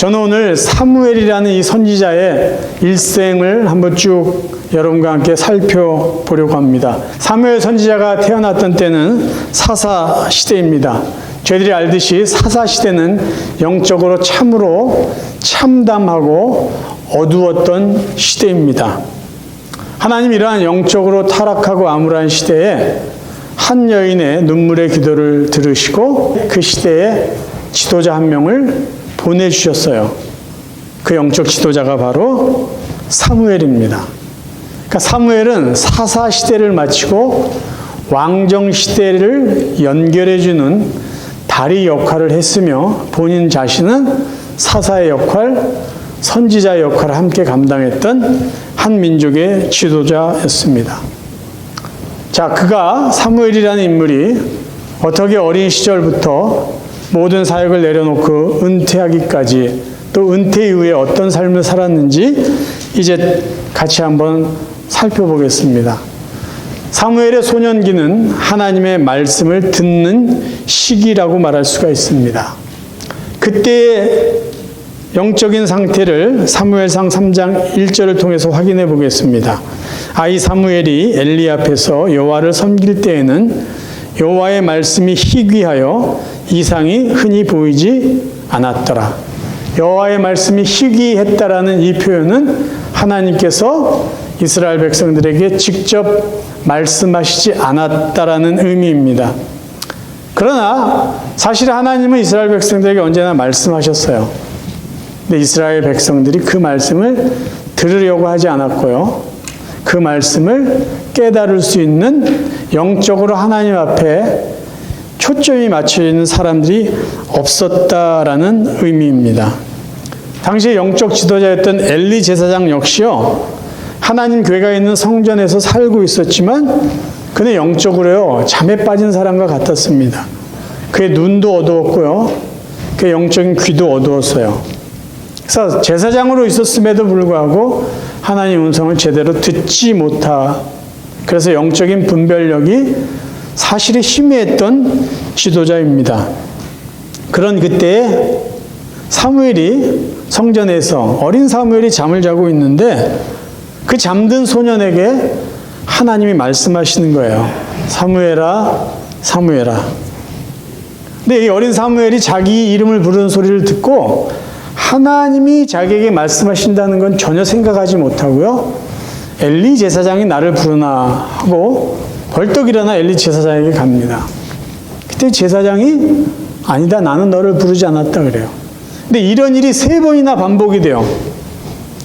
저는 오늘 사무엘이라는 이 선지자의 일생을 한번 쭉 여러분과 함께 살펴보려고 합니다. 사무엘 선지자가 태어났던 때는 사사 시대입니다. 저희들이 알듯이 사사 시대는 영적으로 참으로 참담하고 어두웠던 시대입니다. 하나님 이러한 영적으로 타락하고 암울한 시대에 한 여인의 눈물의 기도를 들으시고 그 시대에 지도자 한 명을 보내주셨어요. 그 영적 지도자가 바로 사무엘입니다. 그러니까 사무엘은 사사 시대를 마치고 왕정 시대를 연결해주는 다리 역할을 했으며 본인 자신은 사사의 역할, 선지자의 역할을 함께 감당했던 한 민족의 지도자였습니다. 자, 그가 사무엘이라는 인물이 어떻게 어린 시절부터 모든 사역을 내려놓고 은퇴하기까지 또 은퇴 이후에 어떤 삶을 살았는지 이제 같이 한번 살펴보겠습니다. 사무엘의 소년기는 하나님의 말씀을 듣는 시기라고 말할 수가 있습니다. 그때의 영적인 상태를 사무엘상 3장 1절을 통해서 확인해 보겠습니다. 아이 사무엘이 엘리 앞에서 여호와를 섬길 때에는 여호와의 말씀이 희귀하여 이상이 흔히 보이지 않았더라. 여호와의 말씀이 희귀했다라는 이 표현은 하나님께서 이스라엘 백성들에게 직접 말씀하시지 않았다라는 의미입니다. 그러나 사실 하나님은 이스라엘 백성들에게 언제나 말씀하셨어요. 근데 이스라엘 백성들이 그 말씀을 들으려고 하지 않았고요. 그 말씀을 깨달을 수 있는 영적으로 하나님 앞에 초점이 맞춰 있는 사람들이 없었다라는 의미입니다. 당시 영적 지도자였던 엘리 제사장 역시요, 하나님 교회가 있는 성전에서 살고 있었지만 그는 영적으로요 잠에 빠진 사람과 같았습니다. 그의 눈도 어두웠고요, 그의 영적인 귀도 어두웠어요. 그래서 제사장으로 있었음에도 불구하고 하나님 음성을 제대로 듣지 못하, 그래서 영적인 분별력이 사실에 희미했던 지도자입니다. 그런 그때에 사무엘이 성전에서 어린 사무엘이 잠을 자고 있는데 그 잠든 소년에게 하나님이 말씀하시는 거예요. 사무엘아, 사무엘아. 근데 이 어린 사무엘이 자기 이름을 부르는 소리를 듣고 하나님이 자기에게 말씀하신다는 건 전혀 생각하지 못하고요. 엘리 제사장이 나를 부르나 하고 벌떡 일어나 엘리 제사장에게 갑니다. 그때 제사장이 아니다, 나는 너를 부르지 않았다 그래요. 근데 이런 일이 3번이나 반복이 돼요.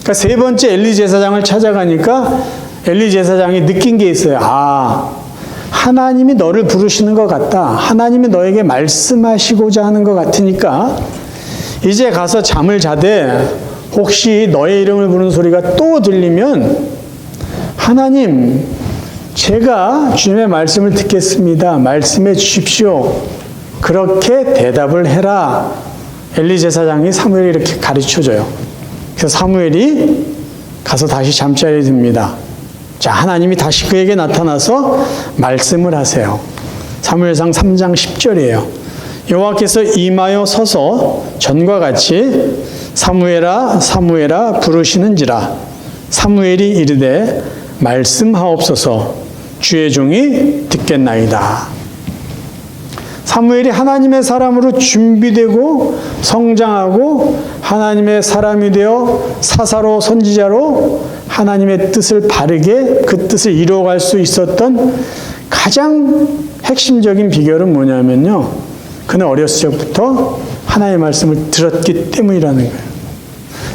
그러니까 3번째 엘리 제사장을 찾아가니까 엘리 제사장이 느낀 게 있어요. 아, 하나님이 너를 부르시는 것 같다. 하나님이 너에게 말씀하시고자 하는 것 같으니까 이제 가서 잠을 자되 혹시 너의 이름을 부르는 소리가 또 들리면 하나님, 제가 주님의 말씀을 듣겠습니다. 말씀해 주십시오. 그렇게 대답을 해라. 엘리 제사장이 사무엘이 이렇게 가르쳐줘요. 그래서 사무엘이 가서 다시 잠자리에 듭니다. 자, 하나님이 다시 그에게 나타나서 말씀을 하세요. 사무엘상 3장 10절이에요. 여호와께서 임하여 서서 전과 같이 사무엘아, 사무엘아 부르시는지라. 사무엘이 이르되 말씀하옵소서, 주의 종이 듣겠나이다. 사무엘이 하나님의 사람으로 준비되고 성장하고 하나님의 사람이 되어 사사로 선지자로 하나님의 뜻을 바르게 그 뜻을 이루어갈 수 있었던 가장 핵심적인 비결은 뭐냐면요, 그는 어렸을 적부터 하나님의 말씀을 들었기 때문이라는 거예요.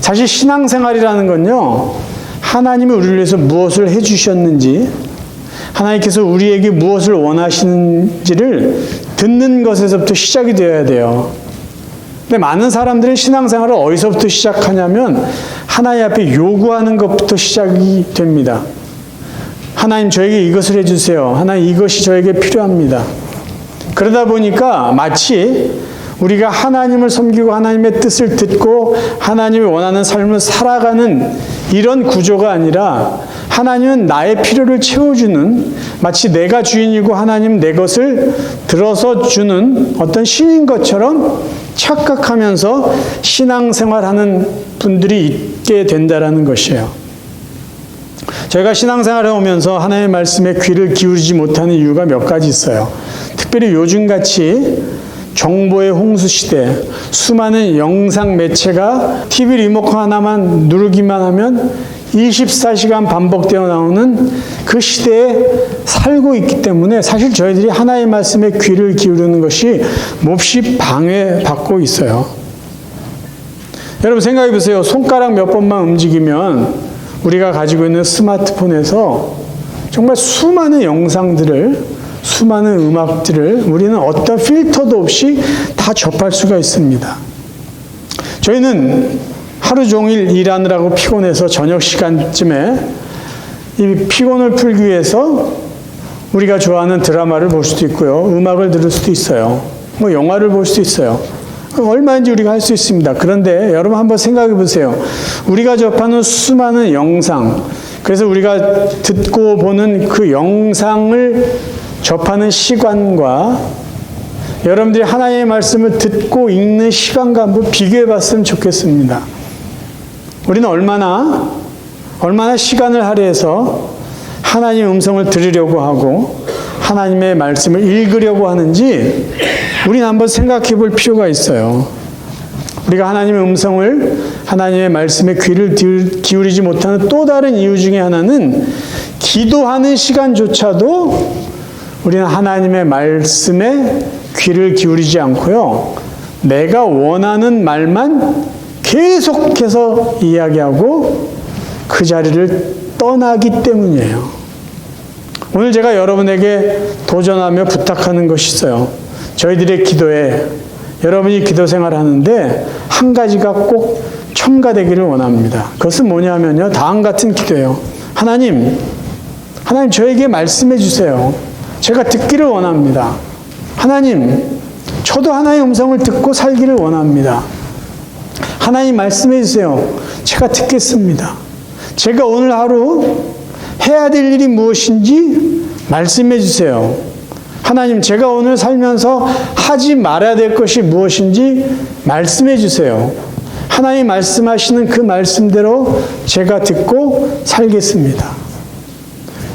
사실 신앙생활이라는 건요, 하나님이 우리를 위해서 무엇을 해주셨는지, 하나님께서 우리에게 무엇을 원하시는지를 듣는 것에서부터 시작이 되어야 돼요. 근데 많은 사람들은 신앙생활을 어디서부터 시작하냐면 하나님 앞에 요구하는 것부터 시작이 됩니다. 하나님, 저에게 이것을 해주세요. 하나님, 이것이 저에게 필요합니다. 그러다 보니까 마치 우리가 하나님을 섬기고 하나님의 뜻을 듣고 하나님이 원하는 삶을 살아가는 이런 구조가 아니라 하나님은 나의 필요를 채워주는, 마치 내가 주인이고 하나님 내 것을 들어서 주는 어떤 신인 것처럼 착각하면서 신앙생활하는 분들이 있게 된다라는 것이에요. 저희가 신앙생활을 해오면서 하나님의 말씀에 귀를 기울이지 못하는 이유가 몇 가지 있어요. 특별히 요즘같이 정보의 홍수 시대, 수많은 영상 매체가 TV 리모컨 하나만 누르기만 하면 24시간 반복되어 나오는 그 시대에 살고 있기 때문에 사실 저희들이 하나님의 말씀에 귀를 기울이는 것이 몹시 방해받고 있어요. 여러분 생각해 보세요. 손가락 몇 번만 움직이면 우리가 가지고 있는 스마트폰에서 정말 수많은 영상들을, 수많은 음악들을 우리는 어떤 필터도 없이 다 접할 수가 있습니다. 저희는 하루 종일 일하느라고 피곤해서 저녁 시간쯤에 이 피곤을 풀기 위해서 우리가 좋아하는 드라마를 볼 수도 있고요. 음악을 들을 수도 있어요. 뭐 영화를 볼 수도 있어요. 얼마인지 우리가 할 수 있습니다. 그런데 여러분 한번 생각해 보세요. 우리가 접하는 수많은 영상, 그래서 우리가 듣고 보는 그 영상을 접하는 시간과 여러분들이 하나님의 말씀을 듣고 읽는 시간과 한번 비교해 봤으면 좋겠습니다. 우리는 얼마나 시간을 할애해서 하나님의 음성을 들으려고 하고 하나님의 말씀을 읽으려고 하는지 우리는 한번 생각해 볼 필요가 있어요. 우리가 하나님의 음성을, 하나님의 말씀에 귀를 기울이지 못하는 또 다른 이유 중에 하나는 기도하는 시간조차도 우리는 하나님의 말씀에 귀를 기울이지 않고요. 내가 원하는 말만 계속해서 이야기하고 그 자리를 떠나기 때문이에요. 오늘 제가 여러분에게 도전하며 부탁하는 것이 있어요. 저희들의 기도에, 여러분이 기도 생활하는데 한 가지가 꼭 첨가되기를 원합니다. 그것은 뭐냐면요. 다음 같은 기도예요. 하나님 저에게 말씀해 주세요. 제가 듣기를 원합니다. 하나님, 저도 하나님의 음성을 듣고 살기를 원합니다. 하나님 말씀해 주세요. 제가 듣겠습니다. 제가 오늘 하루 해야 될 일이 무엇인지 말씀해 주세요. 하나님, 제가 오늘 살면서 하지 말아야 될 것이 무엇인지 말씀해 주세요. 하나님 말씀하시는 그 말씀대로 제가 듣고 살겠습니다.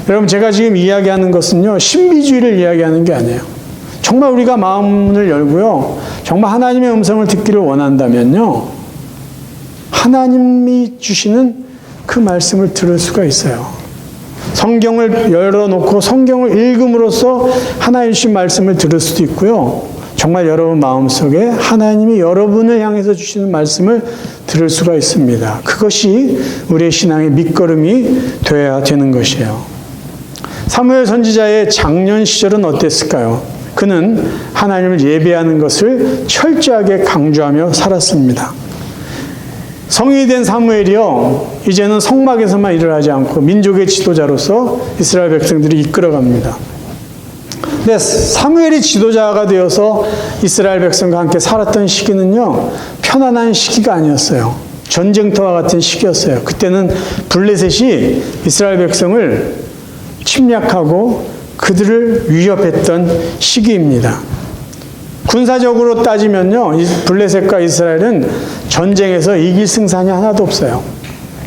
여러분, 제가 지금 이야기하는 것은요, 신비주의를 이야기하는 게 아니에요. 정말 우리가 마음을 열고요, 정말 하나님의 음성을 듣기를 원한다면요, 하나님이 주시는 그 말씀을 들을 수가 있어요. 성경을 열어놓고 성경을 읽음으로써 하나님 주신 말씀을 들을 수도 있고요, 정말 여러분 마음속에 하나님이 여러분을 향해서 주시는 말씀을 들을 수가 있습니다. 그것이 우리의 신앙의 밑거름이 되어야 되는 것이에요. 사무엘 선지자의 장년 시절은 어땠을까요? 그는 하나님을 예배하는 것을 철저하게 강조하며 살았습니다. 성인이 된 사무엘이요, 이제는 성막에서만 일을 하지 않고 민족의 지도자로서 이스라엘 백성들이 이끌어갑니다. 근데 사무엘이 지도자가 되어서 이스라엘 백성과 함께 살았던 시기는요, 편안한 시기가 아니었어요. 전쟁터와 같은 시기였어요. 그때는 블레셋이 이스라엘 백성을 침략하고 그들을 위협했던 시기입니다. 군사적으로 따지면요, 블레셋과 이스라엘은 전쟁에서 이길 승산이 하나도 없어요.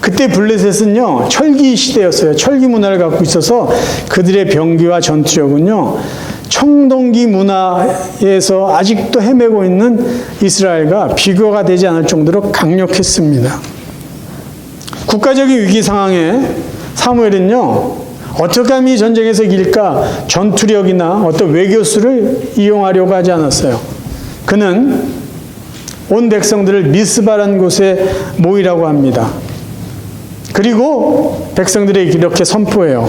그때 블레셋은요, 철기 시대였어요. 철기 문화를 갖고 있어서 그들의 병기와 전투력은요, 청동기 문화에서 아직도 헤매고 있는 이스라엘과 비교가 되지 않을 정도로 강력했습니다. 국가적인 위기 상황에 사무엘은요, 어떻게 하면 이 전쟁에서 이길까? 전투력이나 어떤 외교수를 이용하려고 하지 않았어요. 그는 온 백성들을 미스바라는 곳에 모이라고 합니다. 그리고 백성들에게 이렇게 선포해요.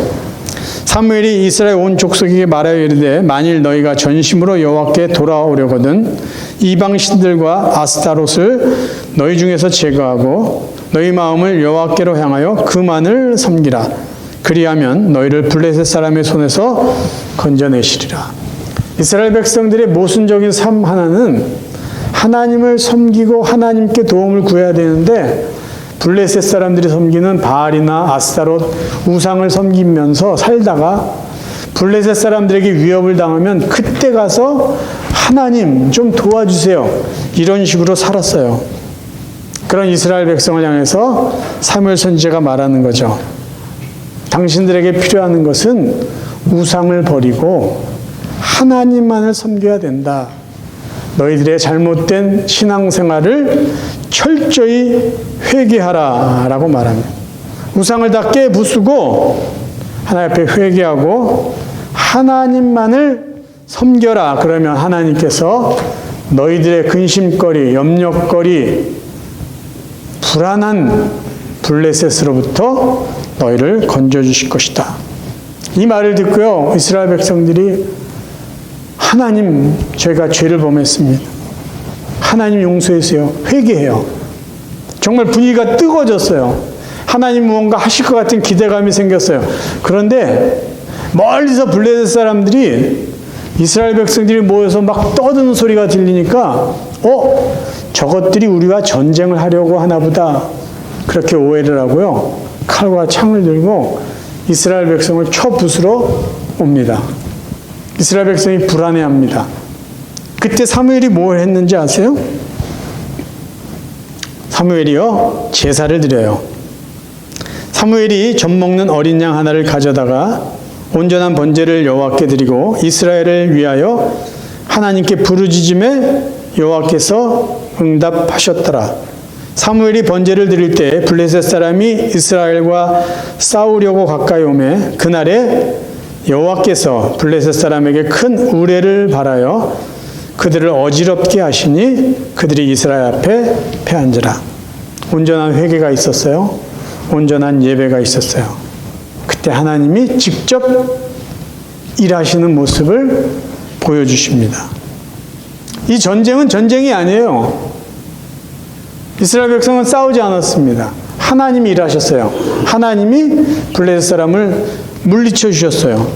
사무엘이 이스라엘 온 족속에게 말하여 이르되, 만일 너희가 전심으로 여호와께 돌아오려거든 이방 신들과 아스타롯을 너희 중에서 제거하고 너희 마음을 여호와께로 향하여 그만을 섬기라. 그리하면 너희를 블레셋 사람의 손에서 건져내시리라. 이스라엘 백성들의 모순적인 삶 하나는 하나님을 섬기고 하나님께 도움을 구해야 되는데 블레셋 사람들이 섬기는 바알이나 아스타롯 우상을 섬기면서 살다가 블레셋 사람들에게 위협을 당하면 그때 가서 하나님 좀 도와주세요. 이런 식으로 살았어요. 그런 이스라엘 백성을 향해서 사무엘 선지자가 말하는 거죠. 당신들에게 필요한 것은 우상을 버리고 하나님만을 섬겨야 된다. 너희들의 잘못된 신앙생활을 철저히 회개하라 라고 말합니다. 우상을 다 깨부수고 하나님 앞에 회개하고 하나님만을 섬겨라. 그러면 하나님께서 너희들의 근심거리, 염려거리, 불안한 블레셋으로부터 너희를 건져주실 것이다. 이 말을 듣고요, 이스라엘 백성들이 하나님, 저희가 죄를 범했습니다. 하나님 용서해주세요. 회개해요. 정말 분위기가 뜨거워졌어요. 하나님 무언가 하실 것 같은 기대감이 생겼어요. 그런데 멀리서 블레셋 사람들이 이스라엘 백성들이 모여서 막 떠드는 소리가 들리니까 저것들이 우리와 전쟁을 하려고 하나 보다. 그렇게 오해를 하고요. 칼과 창을 들고 이스라엘 백성을 쳐부수러 옵니다. 이스라엘 백성이 불안해합니다. 그때 사무엘이 뭘 했는지 아세요? 사무엘이요, 제사를 드려요. 사무엘이 젖 먹는 어린 양 하나를 가져다가 온전한 번제를 여호와께 드리고 이스라엘을 위하여 하나님께 부르짖음에 여호와께서 응답하셨더라. 사무엘이 번제를 드릴 때 블레셋 사람이 이스라엘과 싸우려고 가까이 오매 그날에 여호와께서 블레셋 사람에게 큰 우레를 발하여 그들을 어지럽게 하시니 그들이 이스라엘 앞에 패한지라. 온전한 회개가 있었어요. 온전한 예배가 있었어요. 그때 하나님이 직접 일하시는 모습을 보여주십니다. 이 전쟁은 전쟁이 아니에요. 이스라엘 백성은 싸우지 않았습니다. 하나님이 일하셨어요. 하나님이 블레셋 사람을 물리쳐 주셨어요.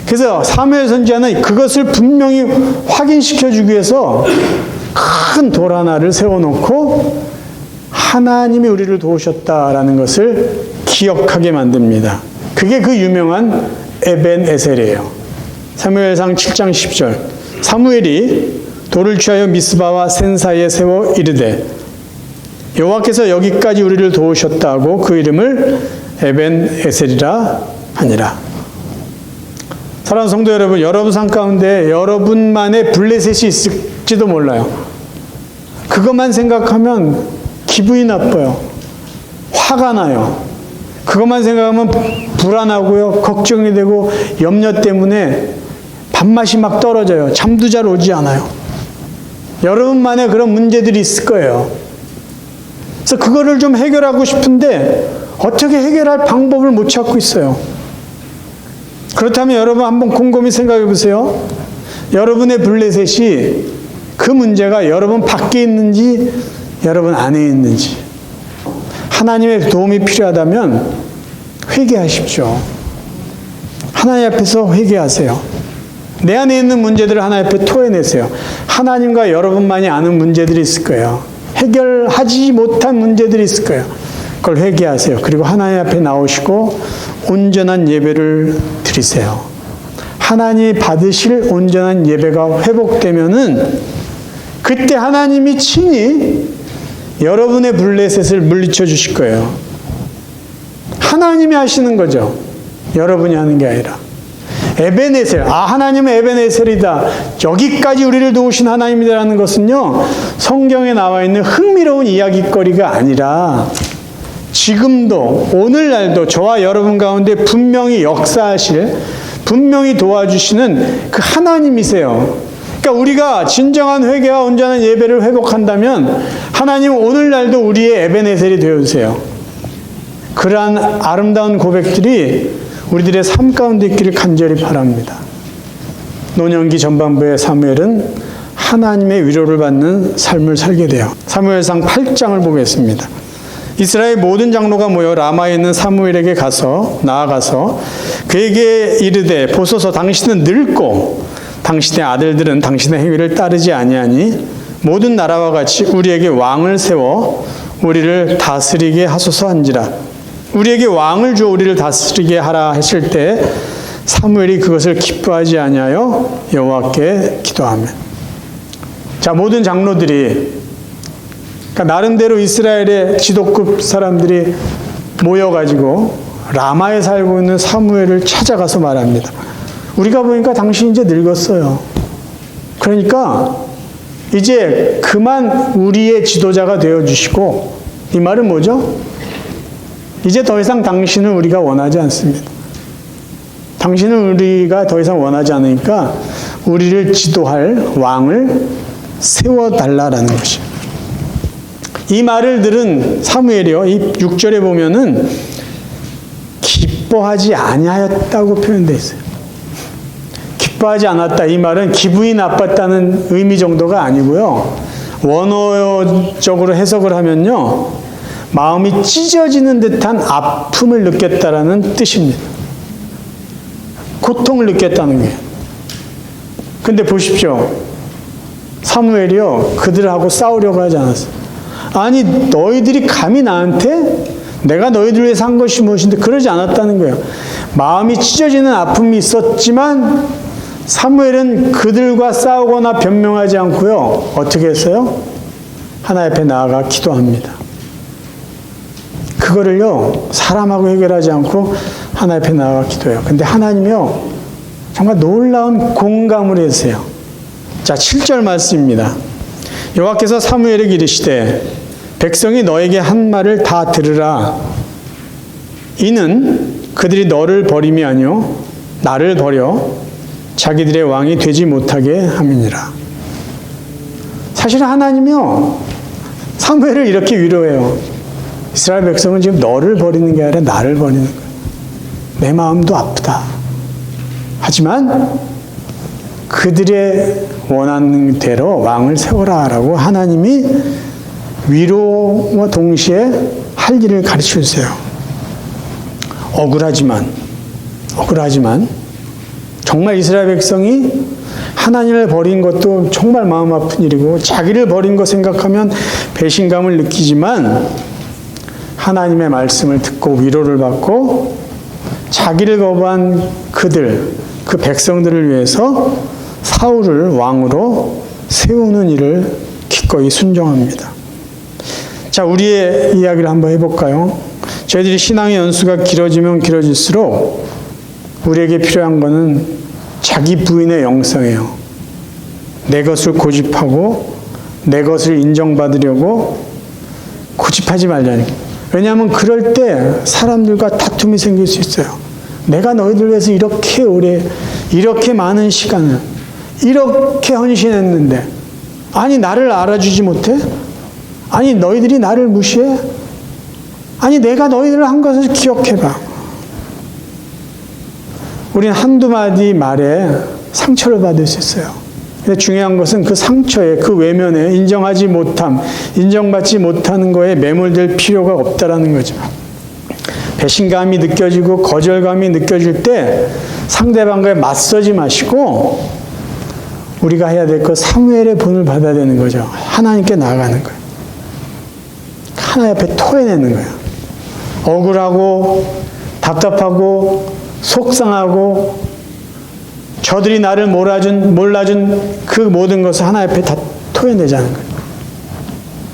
그래서 사무엘 선지자는 그것을 분명히 확인시켜 주기 위해서 큰 돌 하나를 세워놓고 하나님이 우리를 도우셨다라는 것을 기억하게 만듭니다. 그게 그 유명한 에벤에셀이에요. 사무엘상 7장 10절. 사무엘이 돌을 취하여 미스바와 센 사이에 세워 이르되 여호와께서 여기까지 우리를 도우셨다고 그 이름을 에벤에셀이라 하니라. 사랑하는 성도 여러분, 여러분 삶 가운데 여러분만의 블레셋이 있을지도 몰라요. 그것만 생각하면 기분이 나빠요. 화가 나요. 그것만 생각하면 불안하고요. 걱정이 되고 염려 때문에 밥맛이 막 떨어져요. 잠도 잘 오지 않아요. 여러분만의 그런 문제들이 있을 거예요. 그래서 그거를 좀 해결하고 싶은데 어떻게 해결할 방법을 못 찾고 있어요. 그렇다면 여러분 한번 곰곰이 생각해 보세요. 여러분의 블레셋이 그 문제가 여러분 밖에 있는지 여러분 안에 있는지. 하나님의 도움이 필요하다면 회개하십시오. 하나님 앞에서 회개하세요. 내 안에 있는 문제들을 하나님 앞에 토해내세요. 하나님과 여러분만이 아는 문제들이 있을 거예요. 해결하지 못한 문제들이 있을 거예요. 그걸 회개하세요. 그리고 하나님 앞에 나오시고 온전한 예배를 드리세요. 하나님이 받으실 온전한 예배가 회복되면은 그때 하나님이 친히 여러분의 블레셋을 물리쳐 주실 거예요. 하나님이 하시는 거죠. 여러분이 하는 게 아니라. 에벤에셀, 하나님은 에벤에셀이다. 여기까지 우리를 도우신 하나님이라는 것은요, 성경에 나와 있는 흥미로운 이야기거리가 아니라 지금도 오늘날도 저와 여러분 가운데 분명히 역사하실, 분명히 도와주시는 그 하나님이세요. 그러니까 우리가 진정한 회개와 온전한 예배를 회복한다면 하나님은 오늘날도 우리의 에벤에셀이 되어주세요. 그러한 아름다운 고백들이 우리들의 삶 가운데 있기를 간절히 바랍니다. 노년기 전반부의 사무엘은 하나님의 위로를 받는 삶을 살게 돼요. 사무엘상 8장을 보겠습니다. 이스라엘 모든 장로가 모여 라마에 있는 사무엘에게 나아가서 그에게 이르되 보소서 당신은 늙고 당신의 아들들은 당신의 행위를 따르지 아니하니 모든 나라와 같이 우리에게 왕을 세워 우리를 다스리게 하소서 한지라. 우리에게 왕을 주어 우리를 다스리게 하라 했을 때 사무엘이 그것을 기뻐하지 아니하여 여호와께 기도하며. 자, 모든 장로들이, 그러니까 나름대로 이스라엘의 지도급 사람들이 모여가지고 라마에 살고 있는 사무엘을 찾아가서 말합니다. 우리가 보니까 당신 이제 늙었어요. 그러니까 이제 그만 우리의 지도자가 되어주시고, 이 말은 뭐죠? 이제 더 이상 당신을 우리가 원하지 않습니다. 당신을 우리가 더 이상 원하지 않으니까 우리를 지도할 왕을 세워달라라는 것이에요. 이 말을 들은 사무엘이요, 이 6절에 보면은 기뻐하지 아니하였다고 표현되어 있어요. 기뻐하지 않았다, 이 말은 기분이 나빴다는 의미 정도가 아니고요, 원어적으로 해석을 하면요, 마음이 찢어지는 듯한 아픔을 느꼈다라는 뜻입니다. 고통을 느꼈다는 거예요. 근데 보십시오. 사무엘이요, 그들하고 싸우려고 하지 않았어요. 아니, 너희들이 감히 나한테 내가 너희들 위해서 한 것이 무엇인데, 그러지 않았다는 거예요. 마음이 찢어지는 아픔이 있었지만 사무엘은 그들과 싸우거나 변명하지 않고요, 어떻게 했어요? 하나님 앞에 나아가 기도합니다. 그거를요, 사람하고 해결하지 않고 하나님 앞에 나아가 기도해요. 근데 하나님이요, 정말 놀라운 공감을 해주세요. 자, 7절 말씀입니다. 여호와께서 사무엘에게 이르시되 백성이 너에게 한 말을 다 들으라. 이는 그들이 너를 버림이 아니요 나를 버려 자기들의 왕이 되지 못하게 함이니라. 사실 하나님이요, 사무엘을 이렇게 위로해요. 이스라엘 백성은 지금 너를 버리는 게 아니라 나를 버리는 거야. 내 마음도 아프다. 하지만 그들의 원하는 대로 왕을 세워라라고 하나님이 위로와 동시에 할 일을 가르쳐 주세요. 억울하지만 정말 이스라엘 백성이 하나님을 버린 것도 정말 마음 아픈 일이고, 자기를 버린 거 생각하면 배신감을 느끼지만 하나님의 말씀을 듣고 위로를 받고 자기를 거부한 그 백성들을 위해서 사울을 왕으로 세우는 일을 기꺼이 순종합니다. 자, 우리의 이야기를 한번 해볼까요? 저희들이 신앙의 연수가 길어지면 길어질수록 우리에게 필요한 것은 자기 부인의 영성이에요. 내 것을 고집하고 내 것을 인정받으려고 고집하지 말자니까. 왜냐하면 그럴 때 사람들과 다툼이 생길 수 있어요. 내가 너희들 위해서 이렇게 오래, 이렇게 많은 시간을, 이렇게 헌신했는데, 아니 나를 알아주지 못해? 아니 너희들이 나를 무시해? 아니 내가 너희들을 한 것을 기억해봐. 우린 한두 마디 말에 상처를 받을 수 있어요. 근데 중요한 것은 그 상처에, 그 외면에 인정하지 못함, 인정받지 못하는 거에 매몰될 필요가 없다라는 거죠. 배신감이 느껴지고 거절감이 느껴질 때 상대방과에 맞서지 마시고 우리가 해야 될 것, 사무엘의 본을 받아야 되는 거죠. 하나님께 나아가는 거예요. 하나님 앞에 토해내는 거예요. 억울하고 답답하고 속상하고 저들이 나를 몰라준 그 모든 것을 하나님 앞에 다 토해내자는 거예요.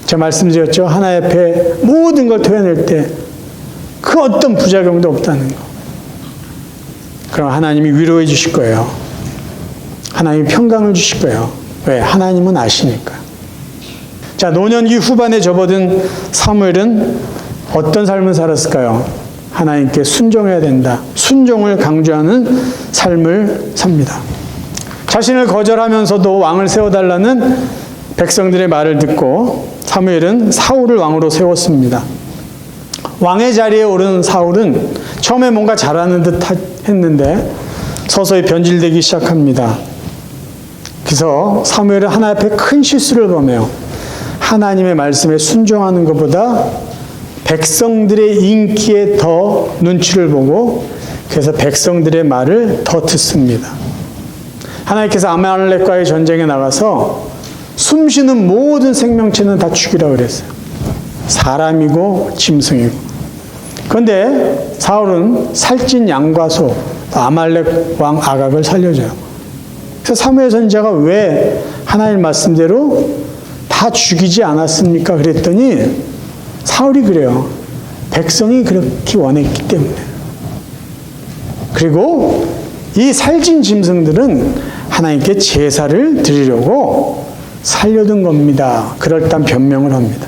제가 말씀드렸죠. 하나님 앞에 모든 걸 토해낼 때 그 어떤 부작용도 없다는 거. 그럼 하나님이 위로해 주실 거예요. 하나님이 평강을 주실 거예요. 왜? 하나님은 아시니까. 자, 노년기 후반에 접어든 사무엘은 어떤 삶을 살았을까요? 하나님께 순종해야 된다. 순종을 강조하는 삶을 삽니다. 자신을 거절하면서도 왕을 세워달라는 백성들의 말을 듣고 사무엘은 사울을 왕으로 세웠습니다. 왕의 자리에 오른 사울은 처음에 뭔가 잘하는 듯 했는데 서서히 변질되기 시작합니다. 그래서 사무엘은 하나님 앞에 큰 실수를 범해요. 하나님의 말씀에 순종하는 것보다 백성들의 인기에 더 눈치를 보고, 그래서 백성들의 말을 더 듣습니다. 하나님께서 아말렉과의 전쟁에 나가서 숨쉬는 모든 생명체는 다 죽이라고 그랬어요. 사람이고 짐승이고. 그런데 사울은 살찐 양과 소, 아말렉 왕 아각을 살려줘요. 그래서 사무엘 선지자가 왜 하나님 말씀대로 다 죽이지 않았습니까? 그랬더니 사울이 그래요. 백성이 그렇게 원했기 때문에. 그리고 이 살찐 짐승들은 하나님께 제사를 드리려고 살려둔 겁니다. 그럴듯한 변명을 합니다.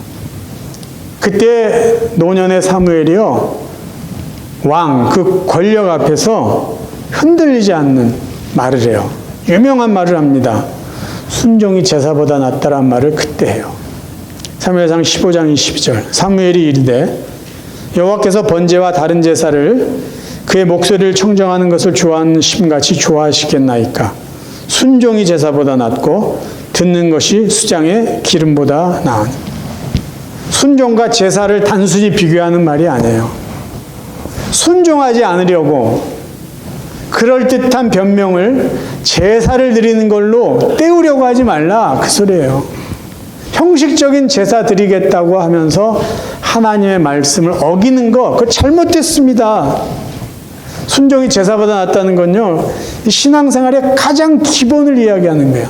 그때 노년의 사무엘이요, 왕, 그 권력 앞에서 흔들리지 않는 말을 해요. 유명한 말을 합니다. 순종이 제사보다 낫다란 말을 그때 해요. 사무엘상 15장 22절. 사무엘이 이르되 여호와께서 번제와 다른 제사를 그의 목소리를 청정하는 것을 좋아하는 심같이 좋아하시겠나이까. 순종이 제사보다 낫고 듣는 것이 수장의 기름보다 나으니. 순종과 제사를 단순히 비교하는 말이 아니에요. 순종하지 않으려고 그럴듯한 변명을 제사를 드리는 걸로 때우려고 하지 말라, 그 소리예요. 형식적인 제사 드리겠다고 하면서 하나님의 말씀을 어기는 거, 그거 잘못됐습니다. 순종이 제사보다 낫다는 건요, 신앙생활의 가장 기본을 이야기하는 거야.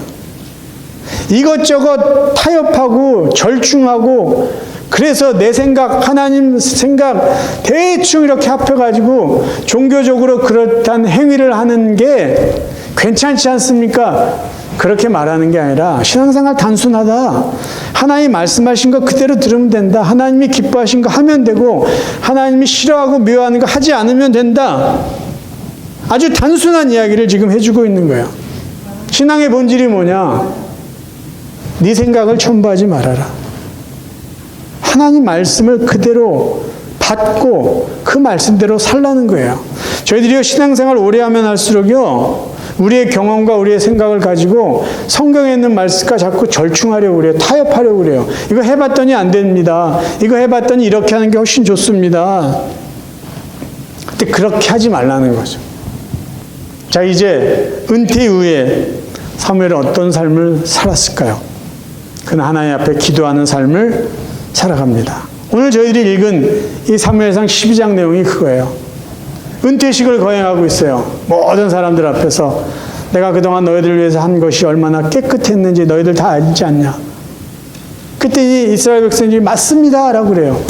이것저것 타협하고 절충하고, 그래서 내 생각, 하나님 생각 대충 이렇게 합해가지고 종교적으로 그렇단 행위를 하는 게 괜찮지 않습니까? 그렇게 말하는 게 아니라 신앙생활 단순하다. 하나님이 말씀하신 거 그대로 들으면 된다. 하나님이 기뻐하신 거 하면 되고, 하나님이 싫어하고 미워하는 거 하지 않으면 된다. 아주 단순한 이야기를 지금 해주고 있는 거예요. 신앙의 본질이 뭐냐? 네 생각을 첨부하지 말아라. 하나님 말씀을 그대로 받고 그 말씀대로 살라는 거예요. 저희들이 신앙생활 오래 하면 할수록요, 우리의 경험과 우리의 생각을 가지고 성경에 있는 말씀과 자꾸 절충하려고 그래요. 타협하려고 그래요. 이거 해봤더니 안 됩니다. 이거 해봤더니 이렇게 하는 게 훨씬 좋습니다. 근데 그렇게 하지 말라는 거죠. 자, 이제 은퇴 이후에 사무엘은 어떤 삶을 살았을까요? 그는 하나님 앞에 기도하는 삶을 살아갑니다. 오늘 저희들이 읽은 이 사무엘상 12장 내용이 그거예요. 은퇴식을 거행하고 있어요. 모든 사람들 앞에서 내가 그동안 너희들을 위해서 한 것이 얼마나 깨끗했는지 너희들 다 알지 않냐. 그때 이 이스라엘 백성들이 맞습니다 라고 그래요.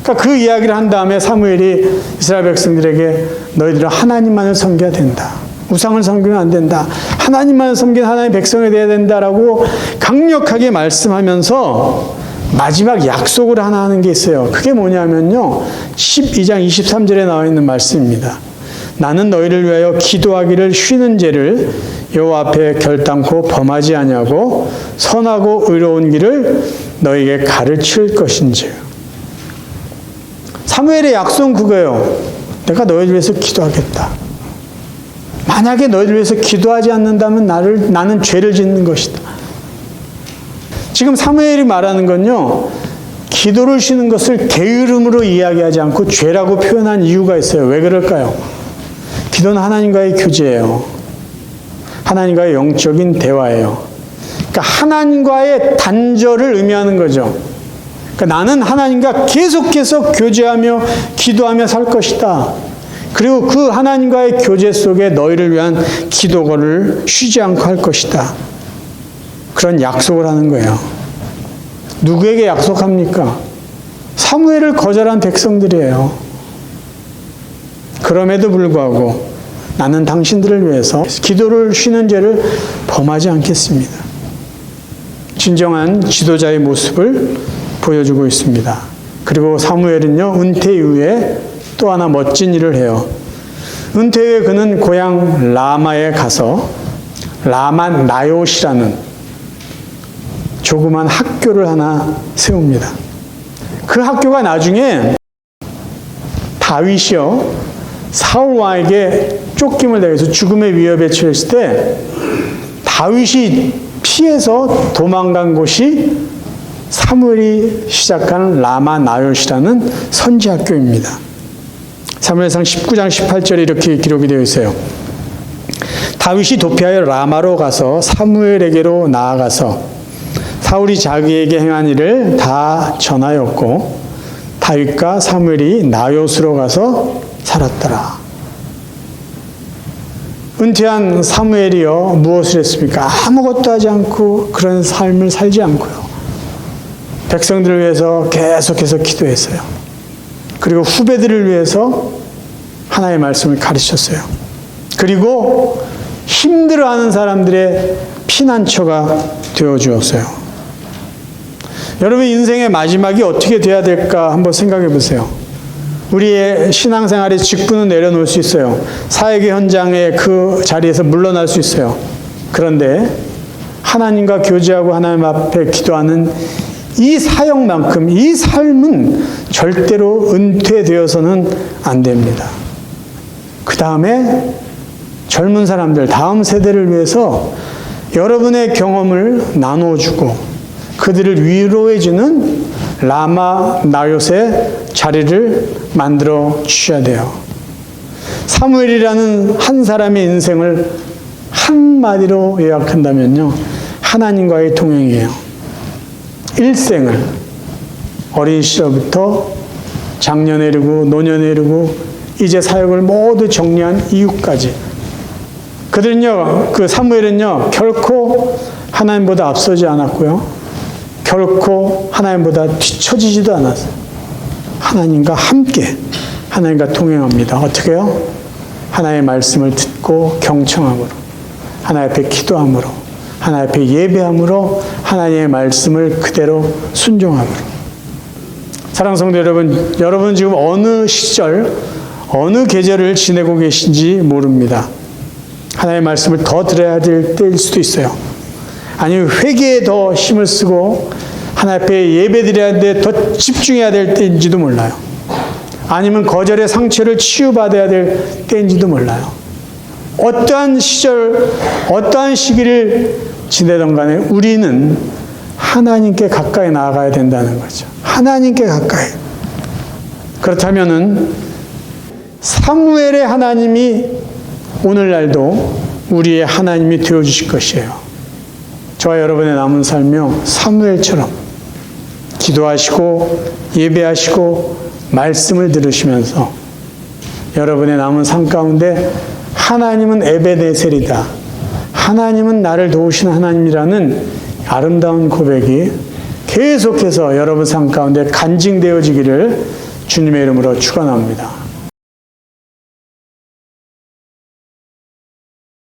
그러니까 그 이야기를 한 다음에 사무엘이 이스라엘 백성들에게 너희들은 하나님만을 섬겨야 된다. 우상을 섬기면 안 된다. 하나님만을 섬기는 하나님의 백성이 되어야 된다라고 강력하게 말씀하면서 마지막 약속을 하나 하는 게 있어요. 그게 뭐냐면요, 12장 23절에 나와 있는 말씀입니다. 나는 너희를 위하여 기도하기를 쉬는 죄를 여호와 앞에 결단코 범하지 아니하고 선하고 의로운 길을 너희에게 가르칠 것인지. 사무엘의 약속은 그거예요. 내가 너희를 위해서 기도하겠다. 만약에 너희를 위해서 기도하지 않는다면 나는 죄를 짓는 것이다. 지금 사무엘이 말하는 건요, 기도를 쉬는 것을 게으름으로 이야기하지 않고 죄라고 표현한 이유가 있어요. 왜 그럴까요? 기도는 하나님과의 교제예요. 하나님과의 영적인 대화예요. 그러니까 하나님과의 단절을 의미하는 거죠. 그러니까 나는 하나님과 계속해서 교제하며 기도하며 살 것이다. 그리고 그 하나님과의 교제 속에 너희를 위한 기도를 쉬지 않고 할 것이다. 그런 약속을 하는 거예요. 누구에게 약속합니까? 사무엘을 거절한 백성들이에요. 그럼에도 불구하고 나는 당신들을 위해서 기도를 쉬는 죄를 범하지 않겠습니다. 진정한 지도자의 모습을 보여주고 있습니다. 그리고 사무엘은요, 은퇴 이후에 또 하나 멋진 일을 해요. 은퇴 후에 그는 고향 라마에 가서 라마 나요시라는 조그만 학교를 하나 세웁니다. 그 학교가 나중에 다윗이요, 사울 왕에게 쫓김을 당해서 죽음의 위협에 처했을 때 다윗이 피해서 도망간 곳이 사무엘이 시작한 라마 나요시라는 선지학교입니다. 사무엘상 19장 18절에 이렇게 기록이 되어 있어요. 다윗이 도피하여 라마로 가서 사무엘에게로 나아가서 사울이 자기에게 행한 일을 다 전하였고 다윗과 사무엘이 나요스로 가서 살았더라. 은퇴한 사무엘이요 무엇을 했습니까? 아무것도 하지 않고 그런 삶을 살지 않고요. 백성들을 위해서 계속해서 기도했어요. 그리고 후배들을 위해서 하나님의 말씀을 가르쳤어요. 그리고 힘들어하는 사람들의 피난처가 되어주었어요. 여러분 인생의 마지막이 어떻게 돼야 될까 한번 생각해 보세요. 우리의 신앙생활의 직분은 내려놓을 수 있어요. 사역의 현장에 그 자리에서 물러날 수 있어요. 그런데 하나님과 교제하고 하나님 앞에 기도하는 이 사역만큼 이 삶은 절대로 은퇴되어서는 안 됩니다. 그 다음에 젊은 사람들, 다음 세대를 위해서 여러분의 경험을 나눠주고 그들을 위로해주는 라마 나요스의 자리를 만들어 주셔야 돼요. 사무엘이라는 한 사람의 인생을 한마디로 요약한다면요, 하나님과의 동행이에요. 일생을 어린 시절부터 장년에 이르고 노년에 이르고 이제 사역을 모두 정리한 이후까지 그들은요, 그 사무엘은요 결코 하나님보다 앞서지 않았고요, 결코 하나님보다 뒤처지지도 않았어요. 하나님과 함께 하나님과 동행합니다. 어떻게 해요? 하나님의 말씀을 듣고 경청함으로, 하나님 앞에 기도함으로, 하나님 앞에 예배함으로, 하나님의 말씀을 그대로 순종함으로. 사랑하는 성도 여러분, 여러분 지금 어느 시절, 어느 계절을 지내고 계신지 모릅니다. 하나님의 말씀을 더 들어야 될 때일 수도 있어요. 아니면 회개에 더 힘을 쓰고 하나님 앞에 예배드려야 돼 더 집중해야 될 때인지도 몰라요. 아니면 거절의 상처를 치유받아야 될 때인지도 몰라요. 어떠한 시절, 어떠한 시기를 지내던 간에 우리는 하나님께 가까이 나아가야 된다는 거죠. 하나님께 가까이. 그렇다면은 사무엘의 하나님이 오늘날도 우리의 하나님이 되어주실 것이에요. 저와 여러분의 남은 삶이요, 사무엘처럼 기도하시고 예배하시고 말씀을 들으시면서 여러분의 남은 삶 가운데 하나님은 에베네셀이다, 하나님은 나를 도우시는 하나님이라는 아름다운 고백이 계속해서 여러분 삶 가운데 간증되어지기를 주님의 이름으로 축원합니다.